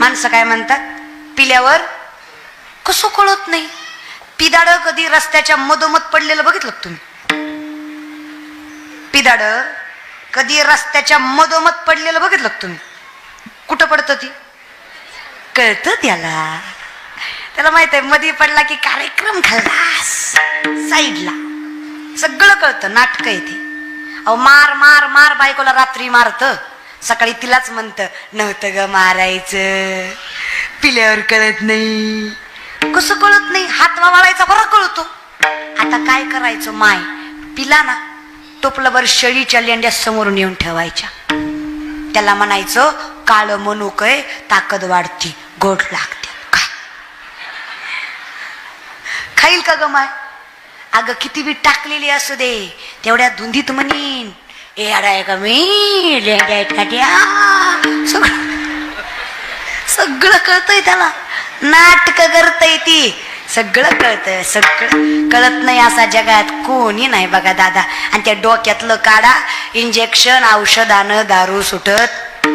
माणसं काय म्हणतात, पिल्यावर कसं कळत नाही. पिदाड कधी रस्त्याच्या मधोमध पडलेलं बघितलं तुम्ही? पिदाड कधी रस्त्याच्या मधोमध पडलेलं बघितलं तुम्ही? कुठं पडतं ती? कळतं त्याला. त्याला माहित आहे मधी पडला की कार्यक्रम खाल्लास. साईडला सगळं कळतं. नाटक आहे ते. अहो मार मार मार बायकोला रात्री मारत, सकाळी तिलाच म्हणत नव्हतं ग मारायचं, पिल्यावर कळत नाही. कसं कळत नाही? हात वाळायचा बरं कळतो. आता काय करायचं, माय पिला ना टोपलभर शेळीच्या लेंड्या समोरून येऊन ठेवायच्या. त्याला म्हणायचं काळ मनुकय ताकद वाढती, गोड लागते. खाईल का ग माय? अगं किती बी टाकलेली असू दे तेवढ्या धुंदीत म्हणीन ए अडाय का मी लेंड्या आहेत का त्या. सगळं कळतंय त्याला. नाटक करतय ती. सगळं कळतंय. सगळं कळत नाही असा जगात कोणी नाही बघा दादा. आणि त्या डोक्यातलं काढा. इंजेक्शन औषधानं दारू सुटत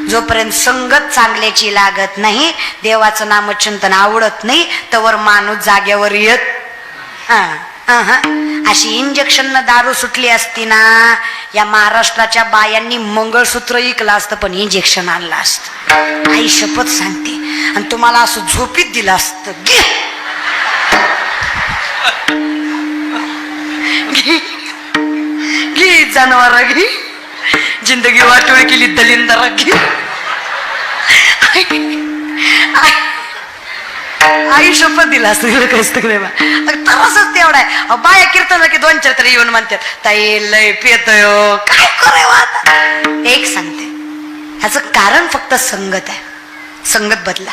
जोपर्यंत संगत चांगल्याची लागत नाही, देवाचं नामचिंतन आवडत नाही, तवर माणूस जाग्यावर येत. अशी इंजेक्शन दारू सुटली असती ना, या महाराष्ट्राच्या बायांनी मंगळसूत्र इकलं असतं पण इंजेक्शन आणलं असतं. आई शपथ सांगते. आणि तुम्हाला असं झोपीत दिलं असतं. घे जनावर घे, जिंदगी वाटोळी केली दलिंदर घे. आई शपथ दिला असतं. तरसच तेवढा आहे. बाया कीर्तन की 2-4 तरी येऊन म्हणतात ताई लय पेतोय, काय करावं आता. एक सांगते, ह्याचं कारण फक्त संगत आहे. संगत बदला.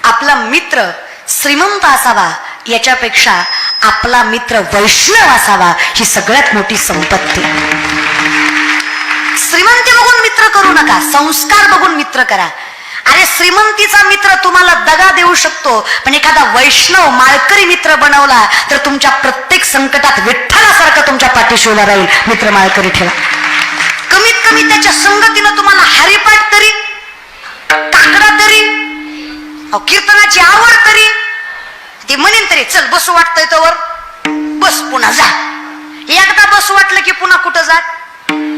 आपला मित्र श्रीमंत असावा याच्यापेक्षा आपला मित्र वैष्णव असावा ही सगळ्यात मोठी संपत्ती. श्रीमंती बघून मित्र करू नका, संस्कार बघून मित्र करा. अरे श्रीमंतीचा मित्र तुम्हाला दगा देऊ शकतो, पण एखादा वैष्णव माळकरी मित्र बनवला तर तुमच्या प्रत्येक संकटात विठ्ठलासारखं तुमच्या पाठीशी उभा राहील. मित्र माळकरी ठेवा. कमीत कमी त्याच्या संगतीनं तुम्हाला हरिपाठ तरी, काकडा तरी, कीर्तनाची आवड तरी, ते म्हणेन तरी चल बसू वाटतंय तवर बस, पुन्हा जा. एकदा बसू वाटलं की पुन्हा कुठं जा.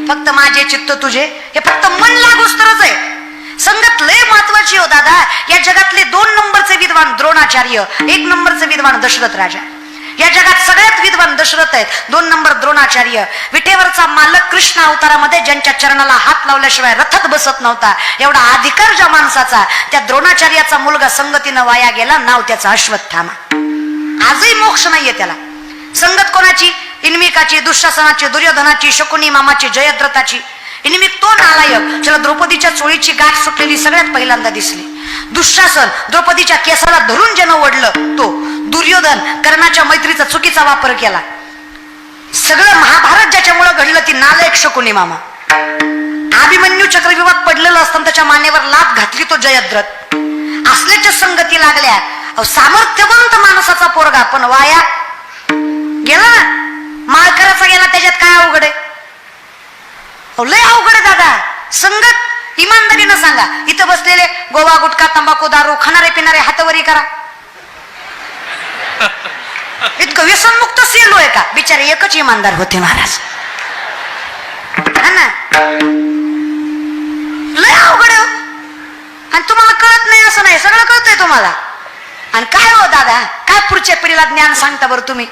फक्त माझे चित्त तुझे, हे फक्त मन लागूच तरच आहे. संगत लय महत्वाची हो दादा. या जगातले 2 नंबरचे विद्वान द्रोणाचार्य, 1 नंबरचे विद्वान दशरथ राजा. या जगात सगळ्यात विद्वान दशरथ आहेत, 2 नंबर द्रोणाचार्य. विटेवरचा मालक कृष्ण अवतारामध्ये ज्यांच्या चरणाला हात लावल्याशिवाय रथात बसत नव्हता, एवढा अधिकार ज्या माणसाचा, त्या द्रोणाचार्याचा मुलगा संगतीनं वाया गेला, नाव त्याचा अश्वत्थामा. आजही मोक्ष नाहीये त्याला. संगत कोणाची? इन्मिकाची, दुःशासनाची, दुर्योधनाची, शकुनी मामाची, जयद्रथाची. इन्मिक तो नालायक ज्याला द्रौपदीच्या चोळीची गाठ सुटलेली सगळ्यात पहिल्यांदा दिसली. दुःशासन द्रौपदीच्या केसाला धरून ज्यानं ओढलं तो. दुर्योधन कर्णाच्या मैत्रीचा चुकीचा वापर केला. सगळं महाभारत ज्याच्यामुळे घडलं ती नालायक शकुनी मामा. अभिमन्यू चक्रव्यूहात पडलेलं असताना त्याच्या मानेवर लाथ घातली तो जयद्रथ. असल्याच्या संगती लागल्या. सामर्थ्यवंत माणसाचा पोरगा पण वाया गेला ना. माळकराचा गेला, त्याच्यात काय अवघड आहे? लय अवघड आहे दादा. संगत इमानदारीनं सांगा. इथं बसलेले गोवा गुटखा तंबाखू दारू खाणारे पिणारे हातवरी करा. इतकं व्यसनमुक्त सेलो आहे का? बिचारे एकच इमानदार होते महाराज. ना लय अवघड आहे. आणि तुम्हाला कळत नाही असं नाही, सगळं कळतंय तुम्हाला. आणि काय हो दादा, काय पुढच्या पिढीला ज्ञान सांगता बरं तुम्ही?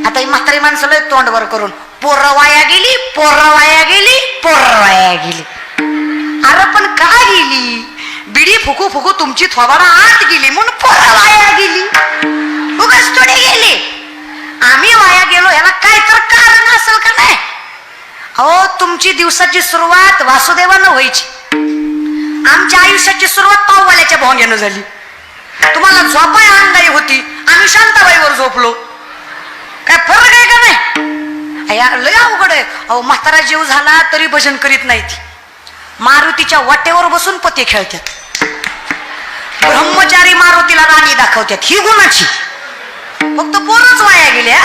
आता ही म्हातारी माणसं लय तोंडवर करून पोरं वाया गेली, पोरं वाया गेली, पोरं वाया गेली. अरे पण का गेली? बिडी फुकू फुकू तुमची थोबाडा आत गेली म्हणून पोरं वाया गेली. उगाच थोडे गेले. आम्ही वाया गेलो याला काय तर कारण असेल का नाही? अहो तुमची दिवसाची सुरुवात वासुदेवानं व्हायची. आमच्या आयुष्याची सुरुवात पाववाल्याच्या भोंग्यानं झाली. तुम्हाला झोपाय अंगाई होती, आम्ही शांताबाईवर झोपलो. काय फरक आहे का नाही? लय अवघड आहे. अहो म्हातारा जीव झाला तरी भजन करीत नाही ती. मारुतीच्या वाटेवर बसून पते खेळतात. ब्रह्मचारी मारुतीला राणी दाखवतात. ही गुणाची. फक्त पोरच वाया गेल्या.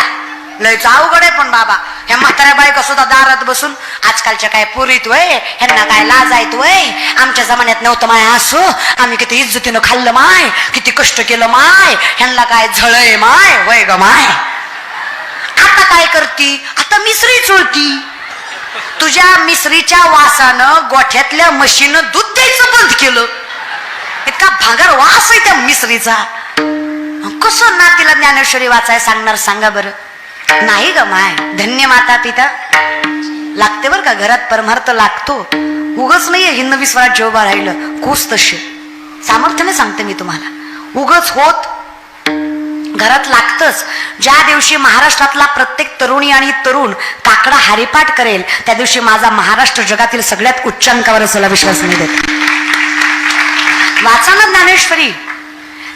लयच अवघड आहे. पण बाबा ह्या म्हाताऱ्या बायका सुद्धा दारात बसून आजकालच्या काय पुरीत वय, ह्यांना काय लाजायत वय, आमच्या जमान्यात नव्हतं माय असो, आम्ही किती इज्जतीनं खाल्लं माय, किती कष्ट केलं माय, ह्यांना काय झळय माय, वय ग माय. आता काय करती, आता मिसरी चोळती. तुझ्या मिसरीच्या वासानं गोठ्यातल्या म्हशीनं दूध द्यायचं बंद केलं. इतका भांगार वास आहे त्या मिसरीचा. कसं नातीला ज्ञानेश्वरी वाचाय सांगणार सांगा बरं. नाही ग माय, धन्य माता पिता लागते बर का, घरात परमार्थ लागतो. उगच नाहीये हिंद विश्वात जेव्हा राहिलं कोस तसे सामर्थ्याने सांगते मी तुम्हाला, उगच होत घरात लागतच. ज्या दिवशी महाराष्ट्रातला प्रत्येक तरुणी आणि तरुण काकडा हरिपाठ करेल त्या दिवशी माझा महाराष्ट्र जगातील सगळ्यात उच्च अंकावर असायला विश्वास नाही देत. वाचा ना ज्ञानेश्वरी.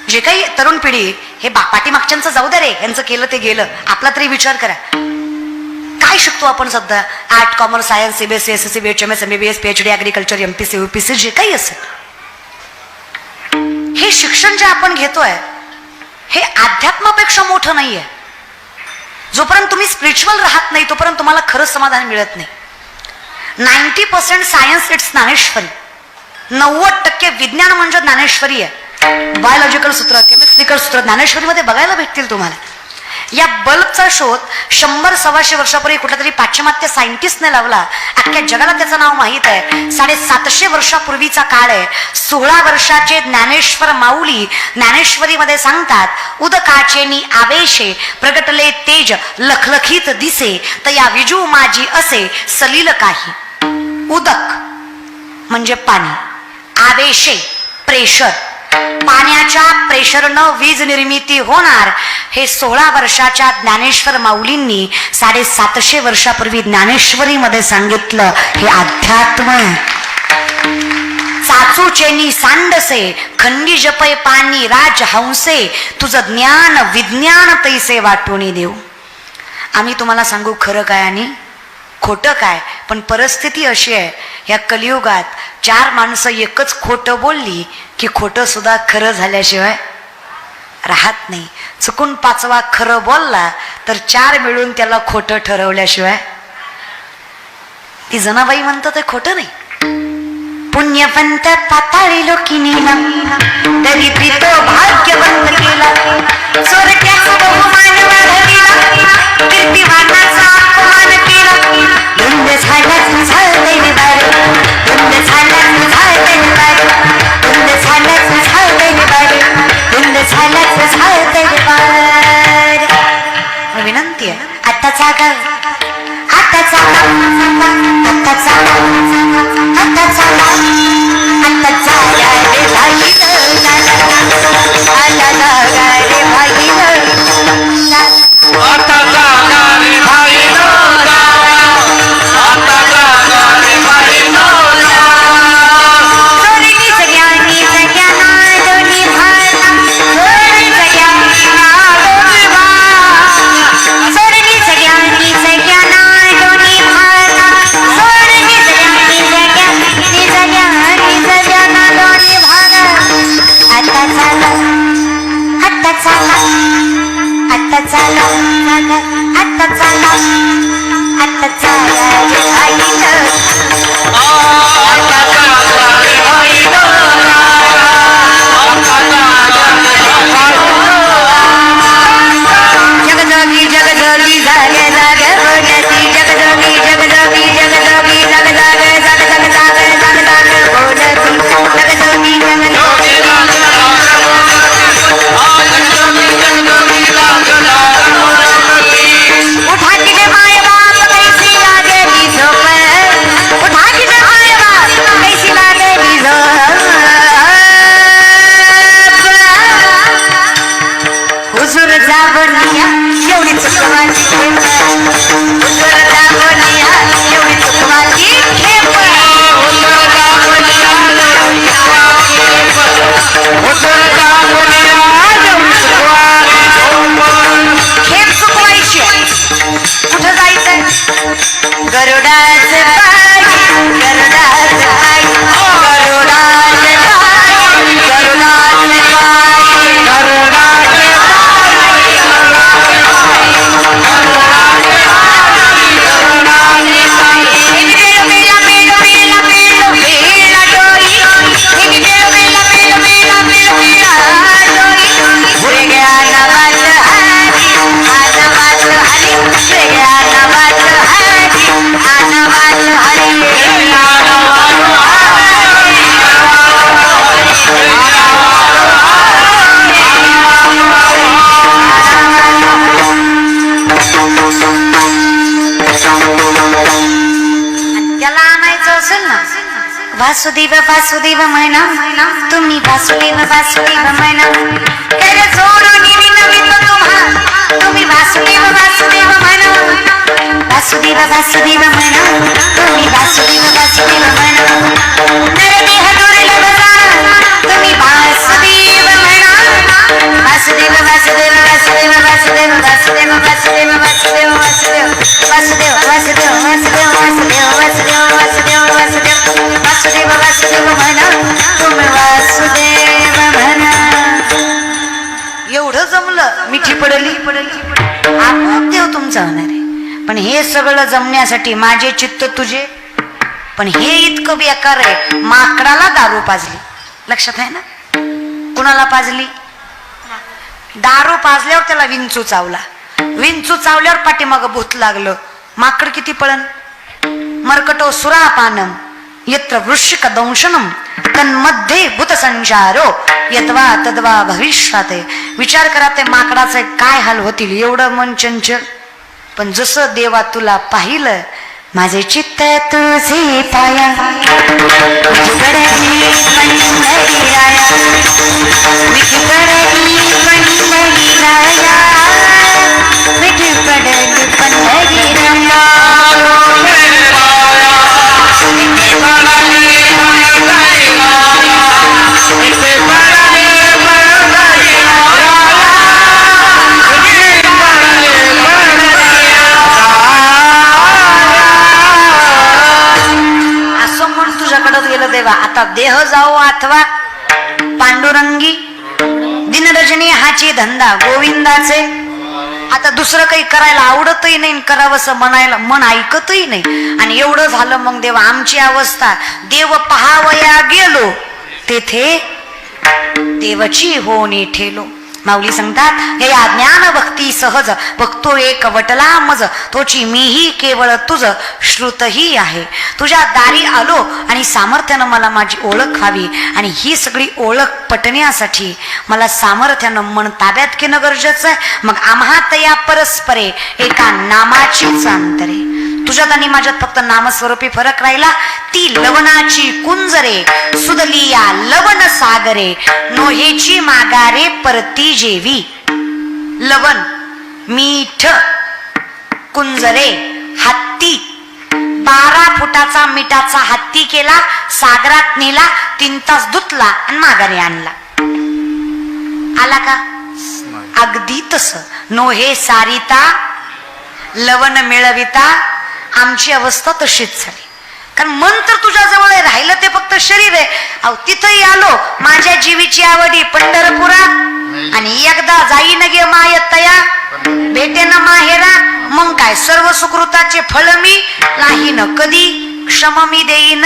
जे काही तरुण पिढी हे पाठीमागच्यांचं जाऊ दे रे, यांचं केलं ते गेलं, आपला तरी विचार करा. काय शिकतो आपण सध्या, art, commerce, science, CBSE, SSC, BHMS, MBBS, PhD, agriculture, MPC, UPC, जे काही असेल, हे शिक्षण जे आपण घेतोय हे अध्यात्मापेक्षा मोठं नाहीये. जोपर्यंत तुम्ही स्पिरिच्युअल राहत नाही तोपर्यंत तुम्हाला खरं समाधान मिळत नाही. 90% सायन्स इट्स ज्ञानेश्वरी. 90% विज्ञान म्हणजे ज्ञानेश्वरी आहे. बायोलॉजिकल सूत्र, केमिस्ट्रिकल सूत्र ज्ञानेश्वरीमध्ये बघायला भेटतील तुम्हाला. या बल्बचा शोध 100-125 वर्षापूर्वी कुठल्या तरी पाश्चिमात्य सायंटिस्टने लावला. अख्ख्या जगाला त्याचं नाव माहीत आहे. 750 वर्षापूर्वीचा काळ आहे. 16 वर्षाचे ज्ञानेश्वर माऊली ज्ञानेश्वरीमध्ये सांगतात, उदकाचेनी आवेशे प्रगटले तेज लखलखीत दिसे, तया विजू माझी असे सलील काही. उदक म्हणजे पाणी, आवेशे प्रेशर, पाण्याच्या प्रेशरनं वीज निर्मिती होणार. हे 16 वर्षाच्या ज्ञानेश्वर माऊलींनी 750 वर्षापूर्वी ज्ञानेश्वरीमध्ये सांगितलं. हे अध्यात्म. चाचूचेनी सांडसे खंडी जपय पाणी राजहंसे, तुझं ज्ञान विज्ञान तैसे वाटून देऊ. आम्ही तुम्हाला सांगू खरं काय आणि खोटं काय, पण परिस्थिती अशी आहे या कलियुगात 4 माणसं एकच खोटं बोलली की खोटं सुद्धा खरं झाल्याशिवाय राहत नाही. चुकून 5वा खरं बोलला तर 4 मिळून त्याला खोटं ठरवल्याशिवाय. ती जनाबाई म्हणतात ते खोटं नाही. पुण्यवंत पाताळी लोकी नेला, तरी पितो भाग्यवंत केला, स्वर्गाचा बहुमान वाढविला, कीर्तिवानाचा अपमान केला. धुंद झाल्याच झालते निबार, धुंद झाल्याच झालते निबार, धुंद झाल्याच झालते निबार, धुंद झाल्याच झालते निबार. विनंती आहे, आता जागा, आता जागा, आता जागा, आता जागा, आता जागा रे भाई, आता जागा रे भाई, आता जागा रे भाई, आता जागा रे भाई. सोडणी सगळ्यांनी सगळ्यांना दोन्ही भाला, सोडणी सगळ्यांना दोन्ही भाला, सोडणी सगळ्यांनी वासुदेव वासुदेव म्हणा तुम्ही वासुदेव वासुदेव म्हणा कर जोडून विनवितो तुम्हा तुम्ही वासुदेव वासुदेव म्हणा वासुदेव वासुदेव म्हणा तुम्ही वासुदेव वासुदेव म्हणा नरदेह दुर्लभ जाणा तुम्ही वासुदेव म्हणा वासुदेव वासुदेव वासुदेव वासुदेव वासुदेव वासुदेव वासुदेव वासुदेव वासुदेव वासुदेव वासुदेव वासुदेव वासुदेव वासुदेव वासुदेव वासुदेव वासुदेव म्हणा तुम्ही वासुदेव म्हणा. एवढं जमलं मिठी पडली आपोआप देव तुमचा होणार आहे. पण हे सगळं जमण्यासाठी माझे चित्त तुझे. पण हे इतकं बेकार आहे, माकडाला दारू पाजली. लक्षात आहे ना? कुणाला पाजली? दारू पाजल्यावर त्याला विंचू चावला. विंचू चावल्यावर पाठीमाग भूत लागलं. माकड किती पळण. मर्कटो सुरापानम यत्र वृश्चिक दंशनम तन्मध्ये भूत संचारो यद्वा तद्वा भविष्याते. विचार करा ते माकडाचे काय हाल होतील. एवढं मन चंचल. पण जसं देवा तुला पाहिलं माझे चित्त तुझे पाया मिठी पडली पंढरी राया मिठी पडली पंढरी राया मिठी पडली पंढरी राया देवा. आता देह जाओ अथवा पांडुरंगी दिनरजनी हाची धंदा गोविंदाचे. आता दुसरं काही करायला आवडतही नाही, करावंसं म्हणायला मन ऐकतही नाही. आणि एवढं झालं मग देवा आमची अवस्था. देव पहावया गेलो तेथे देवची होणी ठेलो. माऊली सांगतात या ज्ञान भक्ती सहज भक्तो एक वटला मज तोची मीही केवळ तुझ श्रुतही आहे. तुझ्या दारी आलो आणि सामर्थ्यानं मला माझी ओळख व्हावी. आणि ही सगळी ओळख पटण्यासाठी मला सामर्थ्यानं मन ताब्यात घेणं गरजेचं आहे. मग आम्हात या परस्परे एका नामाचीच अंतरे. तुझ्यात आणि माझ्यात फक्त नामस्वरूपी फरक राहिला. ती लवणाची कुंजरे सुदली या लवण सागरे नोहेची मागारे परती जेवी. लवण मीठ कुंजरे हत्ती 12 फुटाचा मिठाचा हत्ती केला सागरात नेला 3 तास धुतला आणि माघारी आणला. आला का? अगदी तस नोहे सारिता लवण मिळविता. आमची अवस्था तशीच झाली. कारण मन तर तुझ्या जवळ राहिलं ते फक्त शरीर आहे. अहो तिथंही आलो माझ्या जीवीची आवडी पंढरपुरा आणि एकदा जाईन गे मायतया भेटेन माहेरा. मग काय सर्व सुकृताचे फळ मी लाहीन कधी क्षम मी देईन.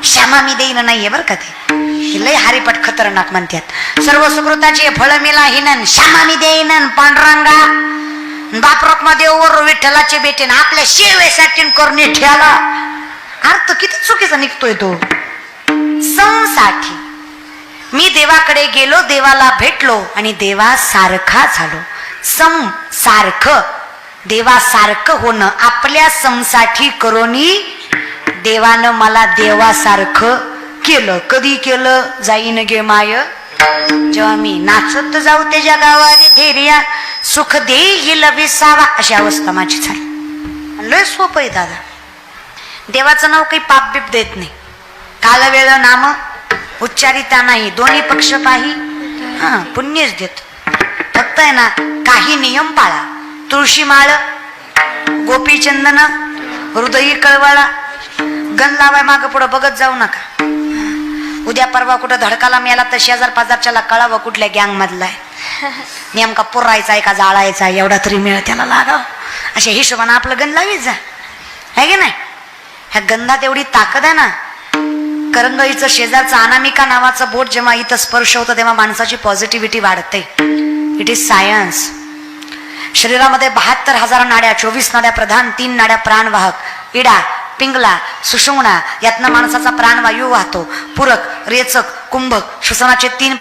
क्षमा मी देईन नाहीये बरं का ते लय हारीपट खतरनाक म्हणतात. सर्व सुकृताचे फळ मी लाहीन क्षमा मी देईन पांडुरंगा. बापरत्मा देववर विठ्ठलाचे बेटे आपल्या सेवेसाठी करणे ठेला. अर्थ किती चुकीचा निघतोय तो. समसाठी मी देवाकडे गेलो देवाला भेटलो आणि देवा सारखा झालो. सम सारखं देवासारखं होणं आपल्या समसाठी करोनी देवानं मला देवासारखं केलं. कधी केलं? जाईन गे माय जेव्हा मी नाचत जाऊ त्याच्या गावात धैर्या सुख देईल विसावा. अशी अवस्था माझी झाली. लय सोपं आहे दादा. देवाचं नाव काही पाप बीप देत नाही. काल वेळ नाम उच्चारिता नाही. दोन्ही पक्ष पाही पुण्यच देत. फक्त आहे ना काही नियम पाळा. तुळशी माळ गोपीचंदन हृदयी कळवळा गण लावाय मागं पुढं बघत जाऊ नका. उद्या परवा कुठं धडकाला मिळाला तर शेजार पाजारच्याला कळावं कुठल्या गँग मधला आहे. नेमका पुरायचा आहे का जाळायचा एवढा तरी मिळ त्याला लागाव. अशा हिशोबानं आपलं गण लावीत जा आहे की नाही. ह्या गंधात एवढी ताकद आहे ना. करंगळीचं शेजारचं अनामिका नावाचं बोट जेव्हा इथं स्पर्श होतं तेव्हा माणसाची पॉझिटिव्हिटी वाढते. It is science. शरीरामध्ये 72,000 नाड्या 24 नाड्या प्रधान 3 नाड्या प्राणवाहक इडा पिंगला सुषुम्ना यातनं माणसाचा प्राणवायू वाहतो. पूरक रेचक कुंभक श्वसनाचे 3